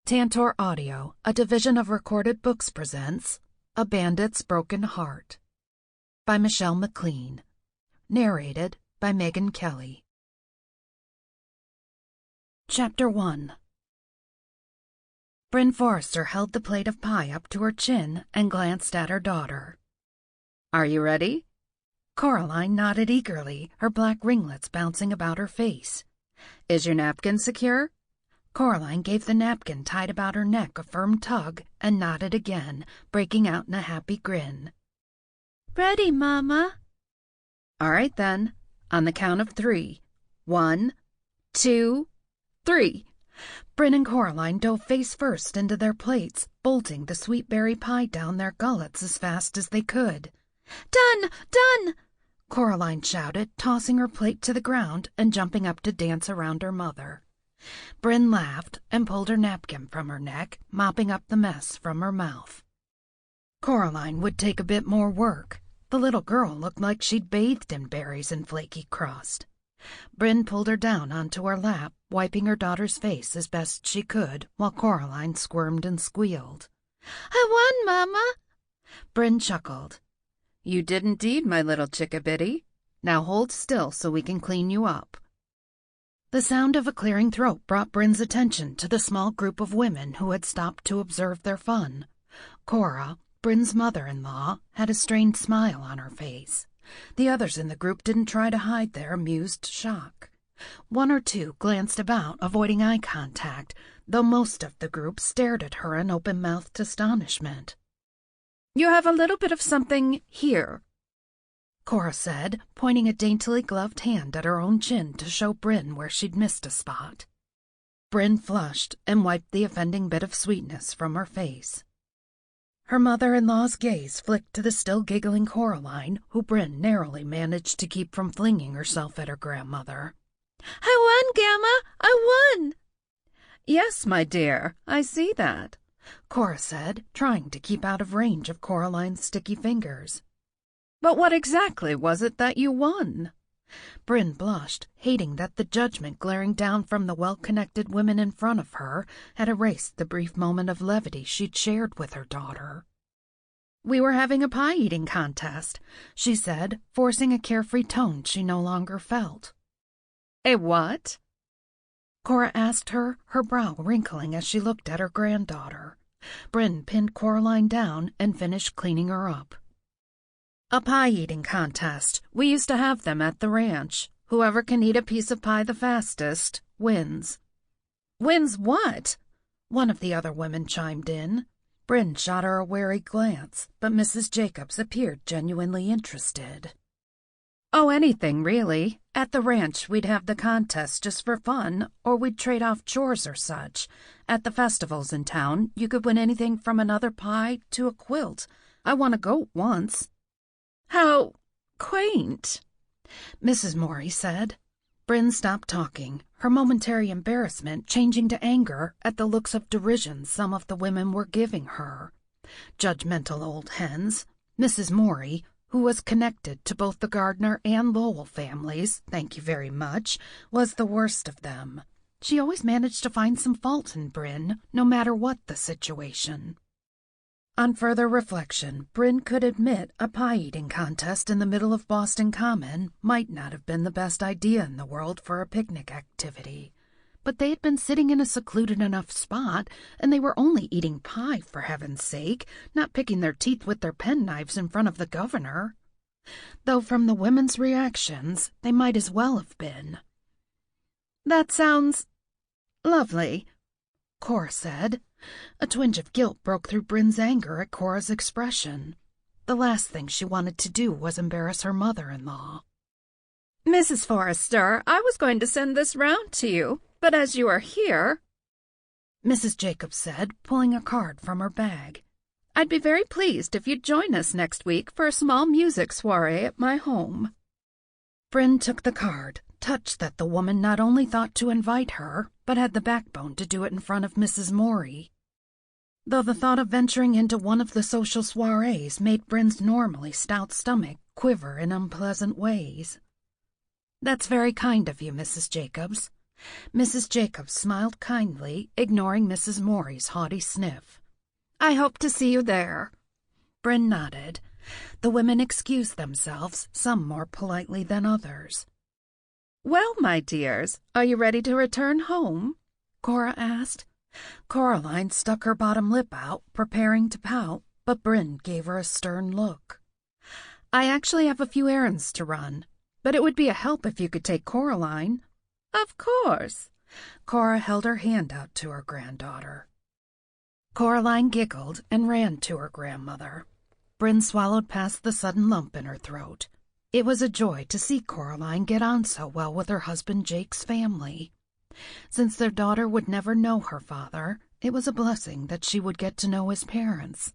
Tantor Audio, a division of Recorded Books, presents A Bandit's Broken Heart by Michelle Mclean. Narrated by Meghan Kelly. Chapter 1. Brynne Forrester held the plate of pie up to her chin and glanced at her daughter. "Are you ready?" Coraline nodded eagerly, her black ringlets bouncing about her face. "Is your napkin secure?" Coraline gave the napkin tied about her neck a firm tug and nodded again, breaking out in a happy grin. "Ready, Mama." "All right, then. On the count of 3. 1, 2, 3. Brynne and Coraline dove face first into their plates, bolting the sweet berry pie down their gullets as fast as they could. "Done! Done!" Coraline shouted, tossing her plate to the ground and jumping up to dance around her mother. Brynne laughed and pulled her napkin from her neck, mopping up the mess from her mouth. Coraline would take a bit more work. The little girl looked like she'd bathed in berries and flaky crust. Brynne pulled her down onto her lap, wiping her daughter's face as best she could, while Coraline squirmed and squealed. "I won, Mama." Brynne chuckled. "You did indeed, my little chickabiddy. Now hold still so we can clean you up." The sound of a clearing throat brought Brynne's attention to the small group of women who had stopped to observe their fun. Cora, Brynne's mother-in-law, had a strained smile on her face. The others in the group didn't try to hide their amused shock. One or two glanced about, avoiding eye contact, though most of the group stared at her in open-mouthed astonishment. "You have a little bit of something here," Cora said, pointing a daintily gloved hand at her own chin to show Brynne where she'd missed a spot. Brynne flushed and wiped the offending bit of sweetness from her face. Her mother-in-law's gaze flicked to the still giggling Coraline, who Brynne narrowly managed to keep from flinging herself at her grandmother. "I won, Gamma! I won!" "Yes, my dear, I see that," Cora said, trying to keep out of range of Coraline's sticky fingers. "But what exactly was it that you won?" Brynne blushed, hating that the judgment glaring down from the well-connected women in front of her had erased the brief moment of levity she'd shared with her daughter. "We were having a pie-eating contest," she said, forcing a carefree tone she no longer felt. "A what?" Cora asked her, her brow wrinkling as she looked at her granddaughter. Brynne pinned Coraline down and finished cleaning her up. "A pie-eating contest. We used to have them at the ranch. Whoever can eat a piece of pie the fastest wins." "Wins what?" one of the other women chimed in. Brynne shot her a wary glance, but Mrs. Jacobs appeared genuinely interested. "Oh, anything, really. At the ranch, we'd have the contest just for fun, or we'd trade off chores or such. At the festivals in town, you could win anything from another pie to a quilt. I won a goat once." "How quaint," Mrs. Morey said. Brynne stopped talking, her momentary embarrassment changing to anger at the looks of derision some of the women were giving her. Judgmental old hens. Mrs. Morey, who was connected to both the Gardner and Lowell families, thank you very much, was the worst of them. She always managed to find some fault in Brynne, no matter what the situation. On further reflection, Brynne could admit a pie-eating contest in the middle of Boston Common might not have been the best idea in the world for a picnic activity. But they had been sitting in a secluded enough spot, and they were only eating pie, for heaven's sake, not picking their teeth with their penknives in front of the governor. Though from the women's reactions, they might as well have been. "That sounds lovely," Cora said. A twinge of guilt broke through Brynne's anger at Cora's expression. The last thing she wanted to do was embarrass her mother-in-law. "Mrs. Forrester, I was going to send this round to you, but as you are here," Mrs. Jacobs said, pulling a card from her bag, "I'd be very pleased if you'd join us next week for a small music soiree at my home." Brynne took the card, touched that the woman not only thought to invite her, but had the backbone to do it in front of Mrs. Morey. Though the thought of venturing into one of the social soirees made Brynne's normally stout stomach quiver in unpleasant ways. "That's very kind of you, Mrs. Jacobs," Mrs. Jacobs smiled kindly, ignoring Mrs. Morey's haughty sniff. "I hope to see you there." Brynne nodded. The women excused themselves, some more politely than others. "Well, my dears, are you ready to return home?" Cora asked. Coraline stuck her bottom lip out, preparing to pout, but Brynne gave her a stern look. "I actually have a few errands to run, but it would be a help if you could take Coraline." "Of course." Cora held her hand out to her granddaughter. Coraline giggled and ran to her grandmother. Brynne swallowed past the sudden lump in her throat. It was a joy to see Coraline get on so well with her husband Jake's family. Since their daughter would never know her father, it was a blessing that she would get to know his parents.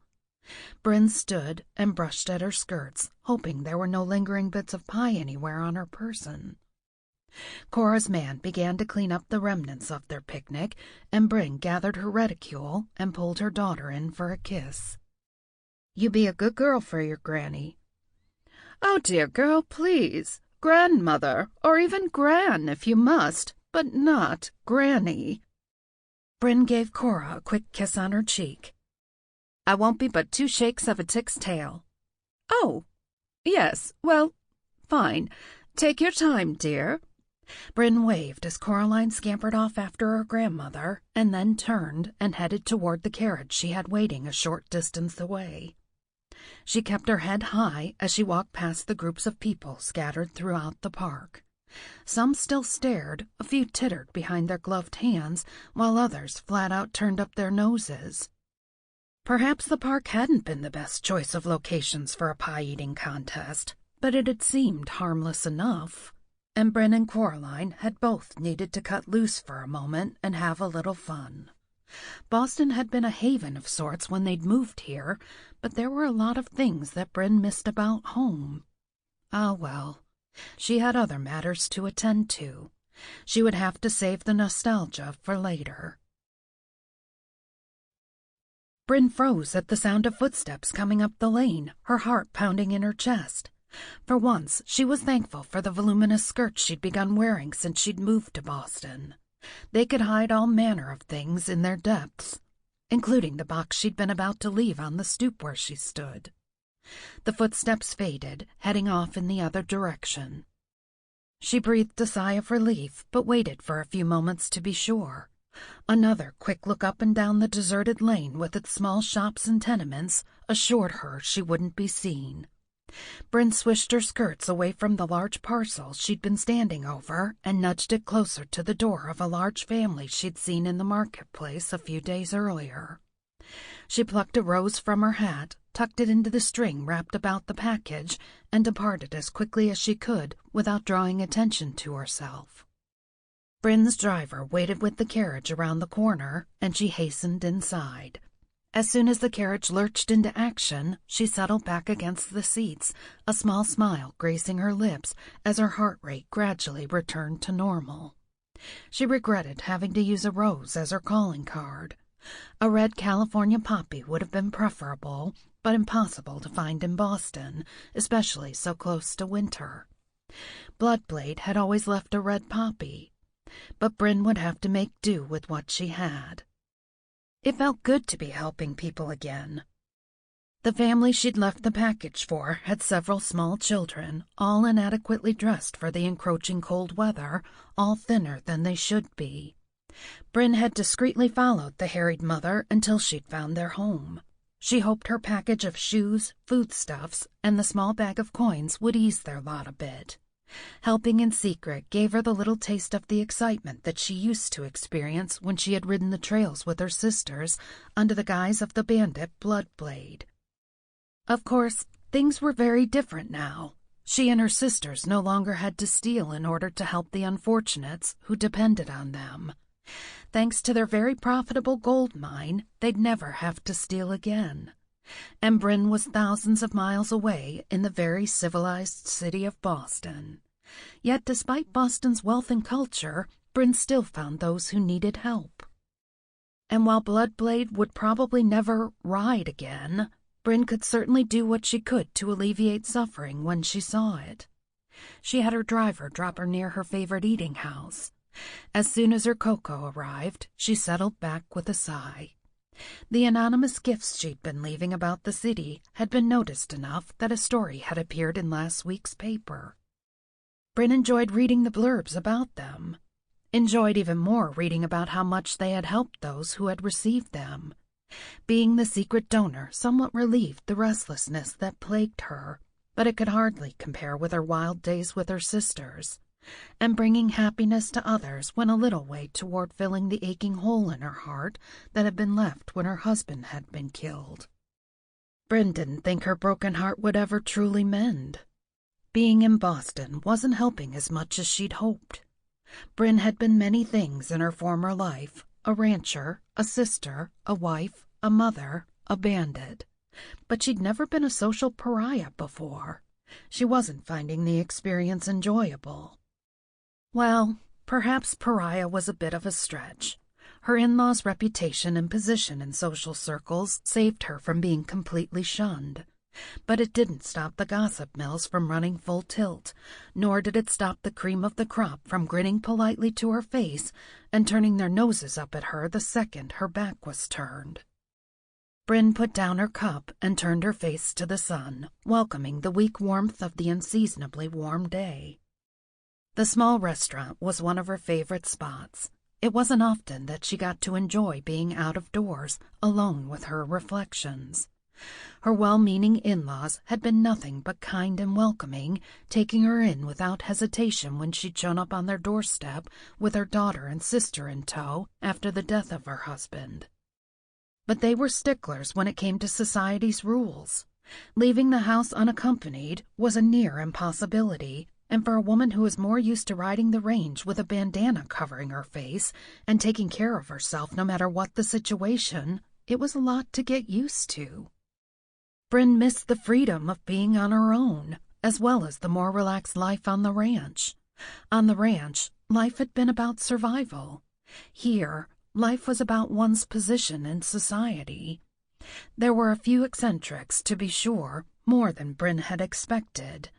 Brynne stood and brushed at her skirts, hoping there were no lingering bits of pie anywhere on her person. Cora's man began to clean up the remnants of their picnic, and Brynne gathered her reticule and pulled her daughter in for a kiss. "You be a good girl for your granny." "Oh, dear girl, please. Grandmother, or even Gran if you must, but not Granny." Brynne gave Cora a quick kiss on her cheek. "I won't be but 2 shakes of a tick's tail." "Oh, yes, well, fine. Take your time, dear." Brynne waved as Coraline scampered off after her grandmother, and then turned and headed toward the carriage she had waiting a short distance away. She kept her head high as she walked past the groups of people scattered throughout the park. Some still stared, a few tittered behind their gloved hands, while others flat out turned up their noses. Perhaps the park hadn't been the best choice of locations for a pie-eating contest, but it had seemed harmless enough, and Brynne and Coraline had both needed to cut loose for a moment and have a little fun. Boston had been a haven of sorts when they'd moved here, but there were a lot of things that Brynne missed about home. Ah, well, she had other matters to attend to. She would have to save the nostalgia for later. Brynne froze at the sound of footsteps coming up the lane, her heart pounding in her chest. For once, she was thankful for the voluminous skirts she'd begun wearing since she'd moved to Boston. They could hide all manner of things in their depths, including the box she'd been about to leave on the stoop where she stood. The footsteps faded, heading off in the other direction. She breathed a sigh of relief, but waited for a few moments to be sure. Another quick look up and down the deserted lane with its small shops and tenements assured her she wouldn't be seen. Brynne swished her skirts away from the large parcel she'd been standing over and nudged it closer to the door of a large family she'd seen in the marketplace a few days earlier. She plucked a rose from her hat, tucked it into the string wrapped about the package, and departed as quickly as she could without drawing attention to herself. Brynne's driver waited with the carriage around the corner, and she hastened inside. As soon as the carriage lurched into action, she settled back against the seats, a small smile gracing her lips as her heart rate gradually returned to normal. She regretted having to use a rose as her calling card. A red California poppy would have been preferable, but impossible to find in Boston, especially so close to winter. Bloodblade had always left a red poppy, but Brynne would have to make do with what she had. It felt good to be helping people again. The family she'd left the package for had several small children, all inadequately dressed for the encroaching cold weather, all thinner than they should be. Brynne had discreetly followed the harried mother until she'd found their home. She hoped her package of shoes, foodstuffs, and the small bag of coins would ease their lot a bit. Helping in secret gave her the little taste of the excitement that she used to experience when she had ridden the trails with her sisters under the guise of the bandit Bloodblade. Of course, things were very different now. She and her sisters no longer had to steal in order to help the unfortunates who depended on them. Thanks to their very profitable gold mine, they'd never have to steal again. And Brynne was thousands of miles away in the very civilized city of Boston. Yet despite Boston's wealth and culture, Brynne still found those who needed help. And while Bloodblade would probably never ride again, Brynne could certainly do what she could to alleviate suffering when she saw it. She had her driver drop her near her favorite eating house. As soon as her cocoa arrived, she settled back with a sigh. The anonymous gifts she'd been leaving about the city had been noticed enough that a story had appeared in last week's paper. Brynne enjoyed reading the blurbs about them, enjoyed even more reading about how much they had helped those who had received them. Being the secret donor somewhat relieved the restlessness that plagued her, but it could hardly compare with her wild days with her sisters, and bringing happiness to others went a little way toward filling the aching hole in her heart that had been left when her husband had been killed. Brynne didn't think her broken heart would ever truly mend. Being in Boston wasn't helping as much as she'd hoped. Brynne had been many things in her former life: a rancher, a sister, a wife, a mother, a bandit. But she'd never been a social pariah before. She wasn't finding the experience enjoyable. Well, perhaps pariah was a bit of a stretch. Her in-laws' reputation and position in social circles saved her from being completely shunned. But it didn't stop the gossip mills from running full tilt, nor did it stop the cream of the crop from grinning politely to her face and turning their noses up at her the second her back was turned. Brynne put down her cup and turned her face to the sun, welcoming the weak warmth of the unseasonably warm day. The small restaurant was one of her favorite spots. It wasn't often that she got to enjoy being out of doors, alone with her reflections. Her well-meaning in-laws had been nothing but kind and welcoming, taking her in without hesitation when she'd shown up on their doorstep with her daughter and sister in tow after the death of her husband. But they were sticklers when it came to society's rules. Leaving the house unaccompanied was a near impossibility, and for a woman who was more used to riding the range with a bandana covering her face and taking care of herself no matter what the situation, it was a lot to get used to. Brynne missed the freedom of being on her own, as well as the more relaxed life on the ranch. On the ranch, life had been about survival. Here, life was about one's position in society. There were a few eccentrics, to be sure, more than Brynne had expected.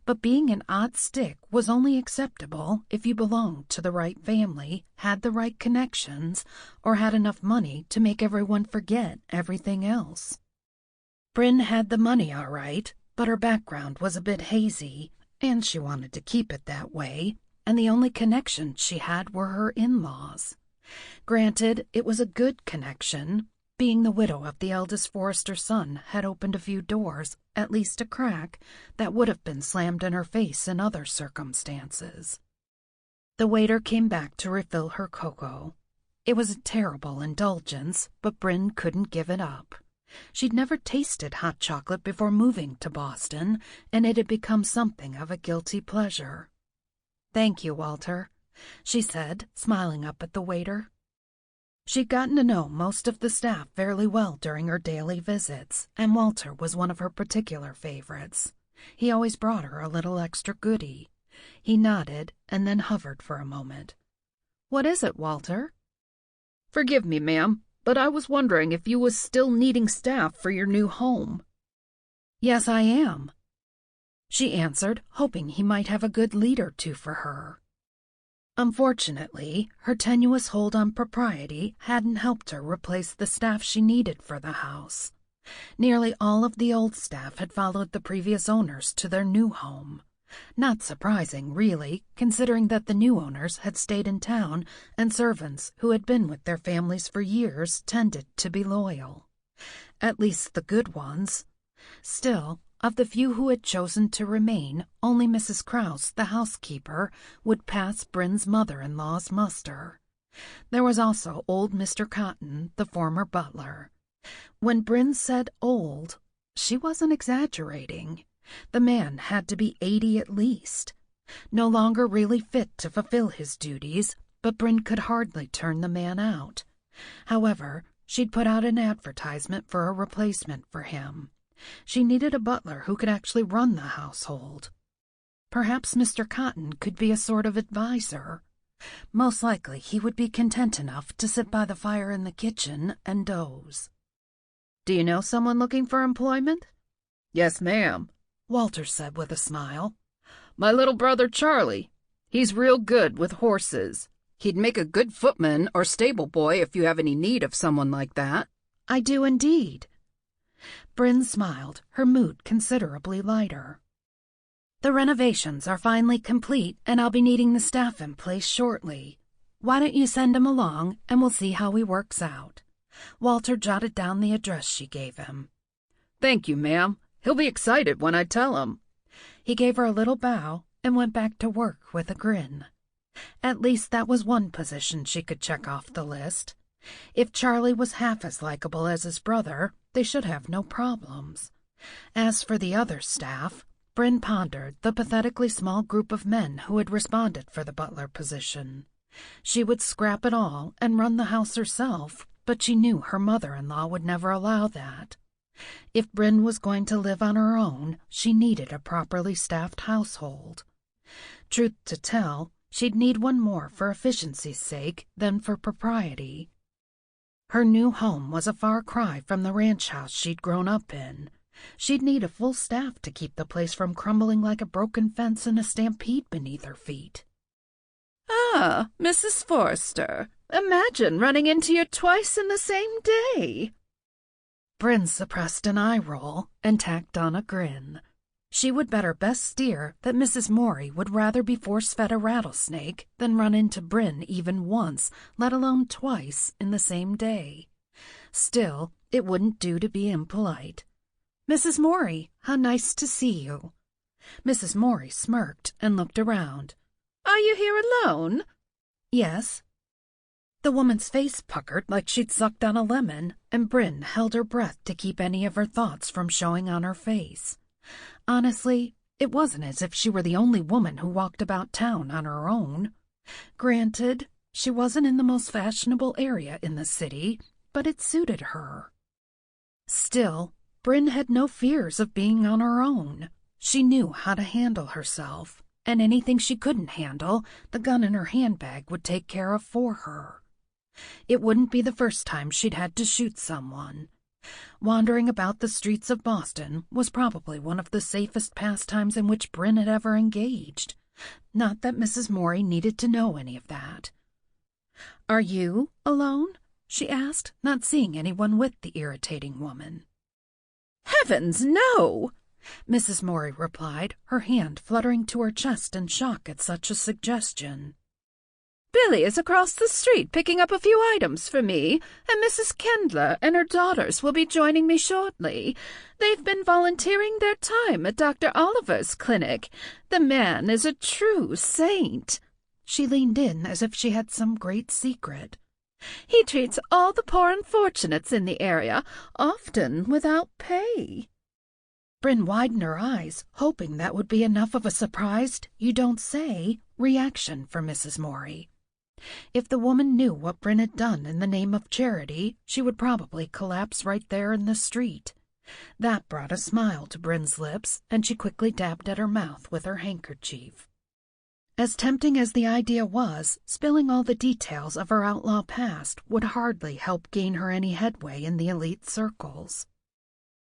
But being an odd stick was only acceptable if you belonged to the right family, had the right connections, or had enough money to make everyone forget everything else. Brynne had the money all right, but her background was a bit hazy, and she wanted to keep it that way, and the only connections she had were her in-laws. Granted, it was a good connection. Being the widow of the eldest Forrester's son had opened a few doors, at least a crack, that would have been slammed in her face in other circumstances. The waiter came back to refill her cocoa. It was a terrible indulgence, but Brynne couldn't give it up. She'd never tasted hot chocolate before moving to Boston, and it had become something of a guilty pleasure. "Thank you, Walter," she said, smiling up at the waiter. She'd gotten to know most of the staff fairly well during her daily visits, and Walter was one of her particular favorites. He always brought her a little extra goodie. He nodded and then hovered for a moment. "What is it, Walter?" "Forgive me, ma'am, but I was wondering if you was still needing staff for your new home." "Yes, I am," she answered, hoping he might have a good lead or two for her. Unfortunately, her tenuous hold on propriety hadn't helped her replace the staff she needed for the house. Nearly all of the old staff had followed the previous owners to their new home. Not surprising, really, considering that the new owners had stayed in town and servants who had been with their families for years tended to be loyal. At least the good ones. Still, of the few who had chosen to remain, only Mrs. Krause, the housekeeper, would pass Brynne's mother-in-law's muster. There was also old Mr. Cotton, the former butler. When Brynne said old, she wasn't exaggerating. The man had to be 80 at least. No longer really fit to fulfill his duties, but Brynne could hardly turn the man out. However, she'd put out an advertisement for a replacement for him. She needed a butler who could actually run the household. Perhaps Mr. Cotton could be a sort of advisor. Most likely he would be content enough to sit by the fire in the kitchen and doze. "Do you know someone looking for employment?" "Yes, ma'am," Walter said with a smile. "My little brother Charlie. He's real good with horses. He'd make a good footman or stable boy if you have any need of someone like that." "I do indeed." Brynne smiled, her mood considerably lighter. "The renovations are finally complete, and I'll be needing the staff in place shortly. Why don't you send him along, and we'll see how he works out." Walter jotted down the address she gave him. "Thank you, ma'am. He'll be excited when I tell him." He gave her a little bow and went back to work with a grin. At least that was one position she could check off the list. If Charlie was half as likable as his brother, they should have no problems. As for the other staff, Brynne pondered the pathetically small group of men who had responded for the butler position. She would scrap it all and run the house herself, but she knew her mother-in-law would never allow that. If Brynne was going to live on her own, she needed a properly staffed household. Truth to tell, she'd need one more for efficiency's sake than for propriety. Her new home was a far cry from the ranch house she'd grown up in. She'd need a full staff to keep the place from crumbling like a broken fence in a stampede beneath her feet. "Ah, Mrs. Forster, imagine running into you twice in the same day." Brynne suppressed an eye roll and tacked on a grin. She would bet her best steer that Mrs. Morey would rather be force-fed a rattlesnake than run into Brynne even once, let alone twice, in the same day. Still, it wouldn't do to be impolite. "Mrs. Morey, how nice to see you." Mrs. Morey smirked and looked around. "Are you here alone?" "Yes." The woman's face puckered like she'd sucked on a lemon, and Brynne held her breath to keep any of her thoughts from showing on her face. Honestly, it wasn't as if she were the only woman who walked about town on her own. Granted, she wasn't in the most fashionable area in the city, but it suited her. Still, Brynne had no fears of being on her own. She knew how to handle herself, and anything she couldn't handle, the gun in her handbag would take care of for her. It wouldn't be the first time she'd had to shoot someone. Wandering about the streets of Boston was probably one of the safest pastimes in which Brynne had ever engaged. Not that Mrs. Morey needed to know any of that. "Are you alone?" she asked, not seeing anyone with the irritating woman. "Heavens, no!" Mrs. Morey replied, her hand fluttering to her chest in shock at such a suggestion. "Billy is across the street picking up a few items for me, and Mrs. Kendler and her daughters will be joining me shortly. They've been volunteering their time at Dr. Oliver's clinic. The man is a true saint." She leaned in as if she had some great secret. "He treats all the poor unfortunates in the area, often without pay." Brynne widened her eyes, hoping that would be enough of a surprised, you-don't-say, reaction for Mrs. Morey. If the woman knew what Brynne had done in the name of charity, she would probably collapse right there in the street. That brought a smile to Brynne's lips, and she quickly dabbed at her mouth with her handkerchief. As tempting as the idea was, spilling all the details of her outlaw past would hardly help gain her any headway in the elite circles.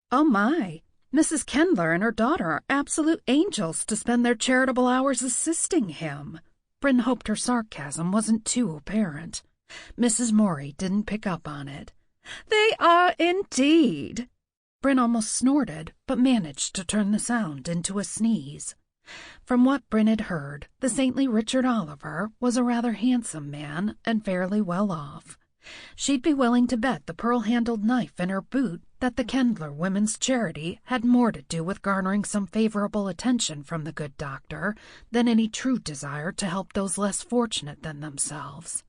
"Oh my! Mrs. Kendler and her daughter are absolute angels to spend their charitable hours assisting him." Brynne hoped her sarcasm wasn't too apparent. Mrs. Morey didn't pick up on it. "They are indeed." Brynne almost snorted, but managed to turn the sound into a sneeze. From what Brynne had heard, the saintly Richard Oliver was a rather handsome man and fairly well off. She'd be willing to bet the pearl-handled knife in her boot that the Kendler Women's Charity had more to do with garnering some favorable attention from the good doctor than any true desire to help those less fortunate than themselves.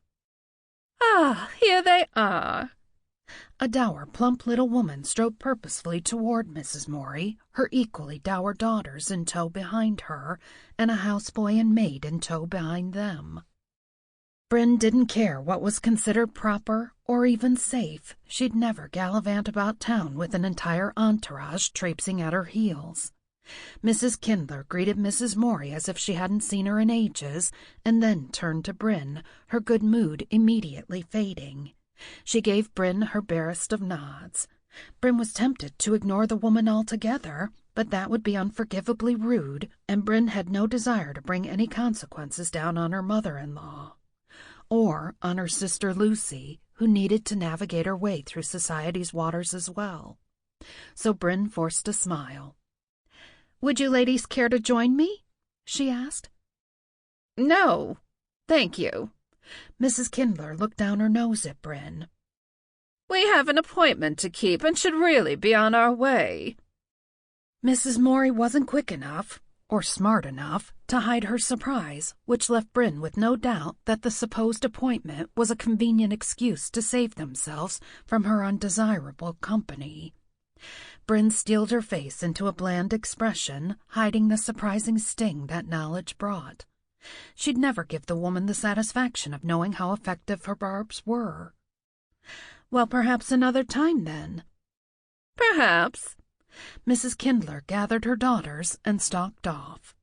"Ah, here they are." A dour, plump little woman strode purposefully toward Mrs. Morey, her equally dour daughters in tow behind her, and a houseboy and maid in tow behind them. Brynne didn't care what was considered proper or even safe. She'd never gallivant about town with an entire entourage traipsing at her heels. Mrs. Kindler greeted Mrs. Morey as if she hadn't seen her in ages, and then turned to Brynne, her good mood immediately fading. She gave Brynne her barest of nods. Brynne was tempted to ignore the woman altogether, but that would be unforgivably rude, and Brynne had no desire to bring any consequences down on her mother-in-law. or on her sister Lucy, who needed to navigate her way through society's waters as well. So Brynne forced a smile. "Would you ladies care to join me?" she asked. "No, thank you." Mrs. Kindler looked down her nose at Brynne. "We have an appointment to keep and should really be on our way." Mrs. Morey wasn't quick enough, or smart enough, to hide her surprise, which left Brynne with no doubt that the supposed appointment was a convenient excuse to save themselves from her undesirable company. Brynne steeled her face into a bland expression, hiding the surprising sting that knowledge brought. She'd never give the woman the satisfaction of knowing how effective her barbs were. "Well, perhaps another time, then." "Perhaps." Mrs. Kindler gathered her daughters and stalked off.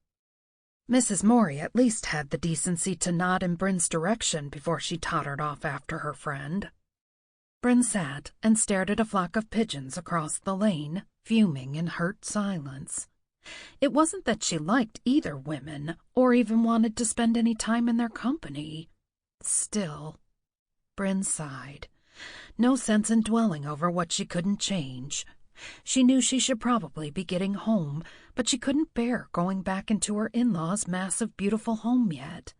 Mrs. Morey at least had the decency to nod in Brynne's direction before she tottered off after her friend. Brynne sat and stared at a flock of pigeons across the lane, fuming in hurt silence. It wasn't that she liked either women, or even wanted to spend any time in their company. Still, Brynne sighed. No sense in dwelling over what she couldn't change. She knew she should probably be getting home, but she couldn't bear going back into her in-laws' massive, beautiful home yet.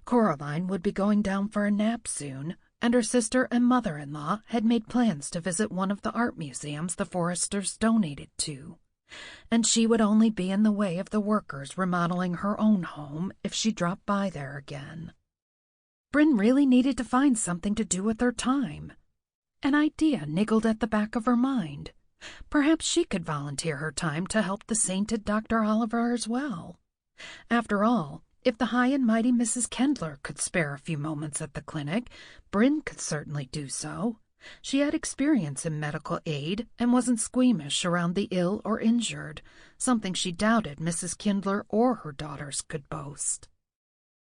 Coraline would be going down for a nap soon, and her sister and mother-in-law had made plans to visit one of the art museums the Foresters donated to, and she would only be in the way of the workers remodeling her own home if she dropped by there again. Brynne really needed to find something to do with her time. An idea niggled at the back of her mind. Perhaps she could volunteer her time to help the sainted Dr. Oliver as well. After all, if the high and mighty Mrs. Kindler could spare a few moments at the clinic, Brynne could certainly do so. She had experience in medical aid and wasn't squeamish around the ill or injured, something she doubted Mrs. Kindler or her daughters could boast.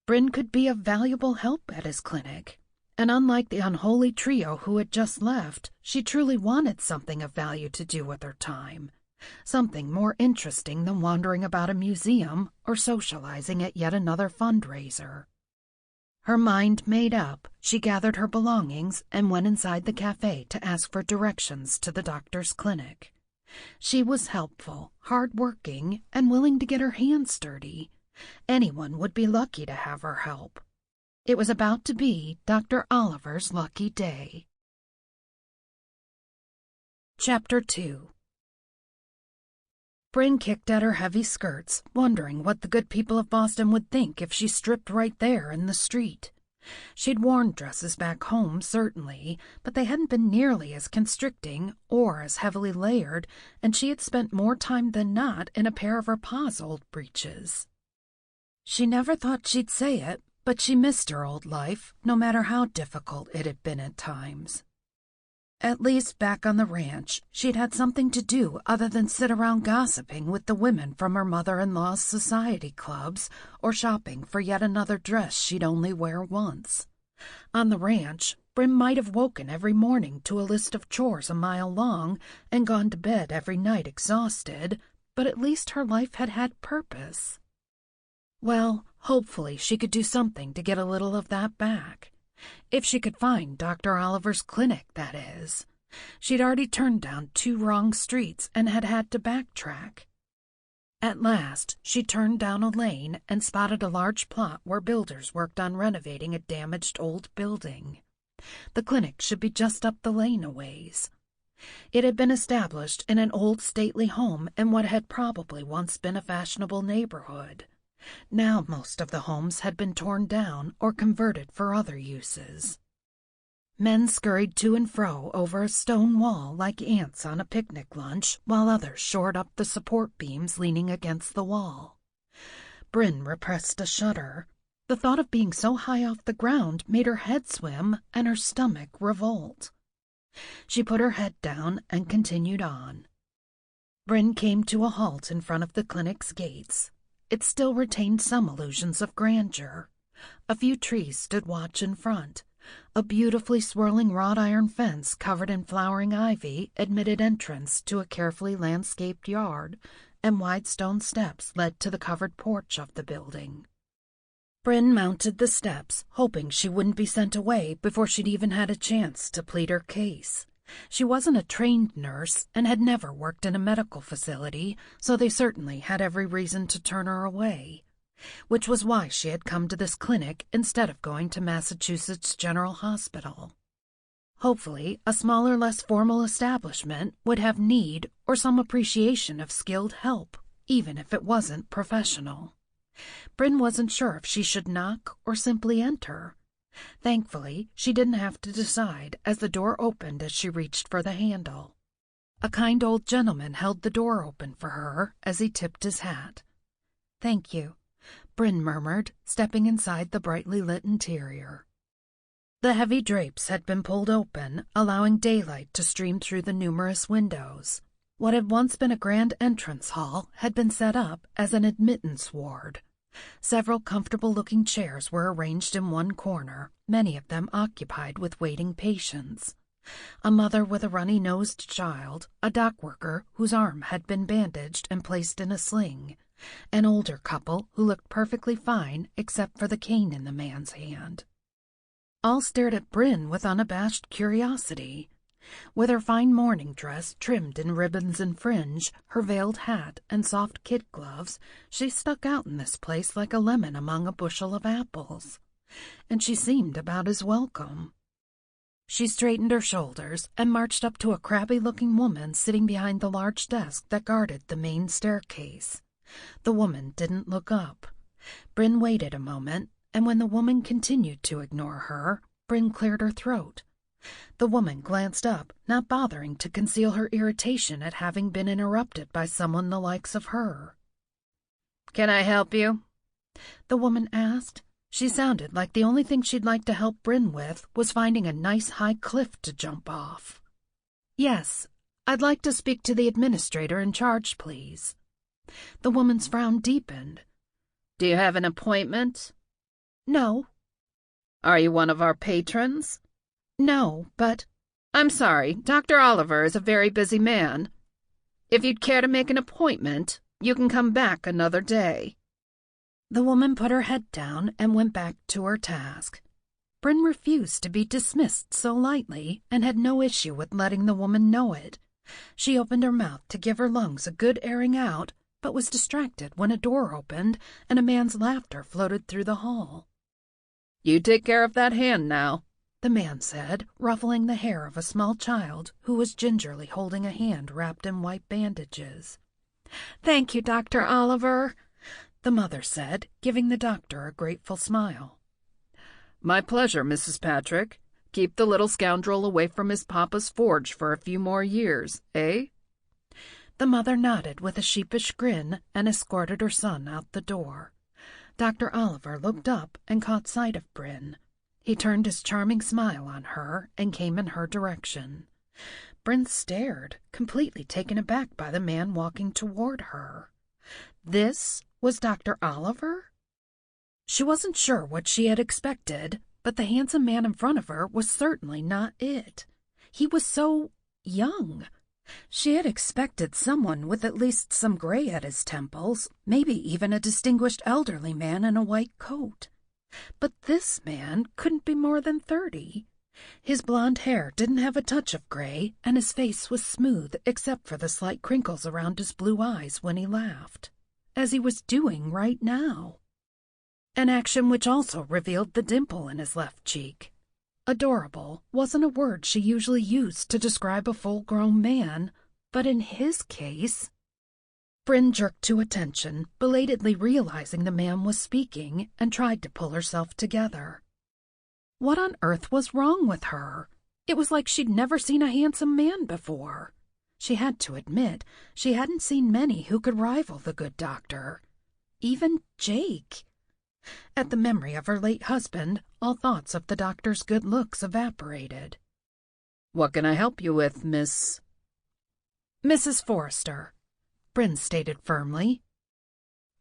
Brynne could be of valuable help at his clinic, and unlike the unholy trio who had just left, she truly wanted something of value to do with her time. Something more interesting than wandering about a museum or socializing at yet another fundraiser. Her mind made up, she gathered her belongings and went inside the cafe to ask for directions to the doctor's clinic. She was helpful, hard-working, and willing to get her hands dirty. Anyone would be lucky to have her help. It was about to be Dr. Oliver's lucky day. Chapter 2. Brynne kicked at her heavy skirts, wondering what the good people of Boston would think if she stripped right there in the street. She'd worn dresses back home, certainly, but they hadn't been nearly as constricting or as heavily layered, and she had spent more time than not in a pair of her pa's old breeches. She never thought she'd say it, but she missed her old life, no matter how difficult it had been at times. At least back on the ranch, she'd had something to do other than sit around gossiping with the women from her mother-in-law's society clubs or shopping for yet another dress she'd only wear once. On the ranch, Brynne might have woken every morning to a list of chores a mile long and gone to bed every night exhausted, but at least her life had had purpose. Well, hopefully she could do something to get a little of that back. If she could find Dr. Oliver's clinic, that is. She'd already turned down 2 wrong streets and had to backtrack. At last, she turned down a lane and spotted a large plot where builders worked on renovating a damaged old building. The clinic should be just up the lane a ways. It had been established in an old stately home in what had probably once been a fashionable neighborhood. Now most of the homes had been torn down or converted for other uses. Men scurried to and fro over a stone wall like ants on a picnic lunch, while others shored up the support beams leaning against the wall. Brynne repressed a shudder. The thought of being so high off the ground made her head swim and her stomach revolt. She put her head down and continued on. Brynne came to a halt in front of the clinic's gates. It still retained some illusions of grandeur. A few trees stood watch in front. A beautifully swirling wrought iron fence covered in flowering ivy admitted entrance to a carefully landscaped yard, and wide stone steps led to the covered porch of the building. Brynne mounted the steps, hoping she wouldn't be sent away before she'd even had a chance to plead her case. She wasn't a trained nurse and had never worked in a medical facility, so they certainly had every reason to turn her away, which was why she had come to this clinic instead of going to Massachusetts General Hospital. Hopefully, a smaller, less formal establishment would have need or some appreciation of skilled help, even if it wasn't professional. Brynne wasn't sure if she should knock or simply enter. Thankfully, she didn't have to decide as the door opened as she reached for the handle. A kind old gentleman held the door open for her as he tipped his hat. "Thank you," Brynne murmured, stepping inside the brightly lit interior. The heavy drapes had been pulled open, allowing daylight to stream through the numerous windows. What had once been a grand entrance hall had been set up as an admittance ward. Several comfortable-looking chairs were arranged in one corner, many of them occupied with waiting patients. A mother with a runny-nosed child, a dock worker whose arm had been bandaged and placed in a sling, an older couple who looked perfectly fine except for the cane in the man's hand. All stared at Brynne with unabashed curiosity. With her fine morning dress trimmed in ribbons and fringe, her veiled hat, and soft kid gloves, she stuck out in this place like a lemon among a bushel of apples. And she seemed about as welcome. She straightened her shoulders and marched up to a crabby-looking woman sitting behind the large desk that guarded the main staircase. The woman didn't look up. Brynne waited a moment, and when the woman continued to ignore her, Brynne cleared her throat. The woman glanced up, not bothering to conceal her irritation at having been interrupted by someone the likes of her. "Can I help you?" the woman asked. She sounded like the only thing she'd like to help Brynne with was finding a nice high cliff to jump off. "Yes, I'd like to speak to the administrator in charge, please." The woman's frown deepened. "Do you have an appointment?" "No." "Are you one of our patrons?" "No, but—" "I'm sorry, Dr. Oliver is a very busy man. If you'd care to make an appointment, you can come back another day." The woman put her head down and went back to her task. Brynne refused to be dismissed so lightly and had no issue with letting the woman know it. She opened her mouth to give her lungs a good airing out, but was distracted when a door opened and a man's laughter floated through the hall. "You take care of that hand now," the man said, ruffling the hair of a small child who was gingerly holding a hand wrapped in white bandages. "Thank you, Dr. Oliver," the mother said, giving the doctor a grateful smile. "My pleasure, Mrs. Patrick. Keep the little scoundrel away from his papa's forge for a few more years, eh?" The mother nodded with a sheepish grin and escorted her son out the door. Dr. Oliver looked up and caught sight of Brynne. He turned his charming smile on her and came in her direction. Brynne stared, completely taken aback by the man walking toward her. This was Dr. Oliver? She wasn't sure what she had expected, but the handsome man in front of her was certainly not it. He was so young. She had expected someone with at least some gray at his temples, maybe even a distinguished elderly man in a white coat. But this man couldn't be more than 30. His blonde hair didn't have a touch of gray, and his face was smooth except for the slight crinkles around his blue eyes when he laughed, as he was doing right now. An action which also revealed the dimple in his left cheek. Adorable wasn't a word she usually used to describe a full-grown man, but in his case... Brynne jerked to attention, belatedly realizing the man was speaking, and tried to pull herself together. What on earth was wrong with her? It was like she'd never seen a handsome man before. She had to admit she hadn't seen many who could rival the good doctor. Even Jake. At the memory of her late husband, all thoughts of the doctor's good looks evaporated. "What can I help you with, Miss—" "Mrs. Forrester," Brynne stated firmly.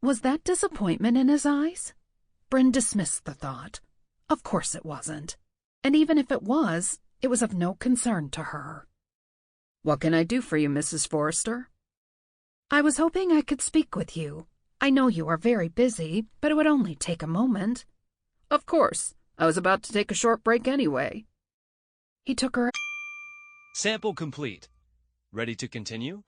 Was that disappointment in his eyes? Brynne dismissed the thought. Of course it wasn't. And even if it was of no concern to her. "What can I do for you, Mrs. Forrester?" "I was hoping I could speak with you. I know you are very busy, but it would only take a moment. Of course. I was about to take a short break anyway. He took her. Sample complete. Ready to continue?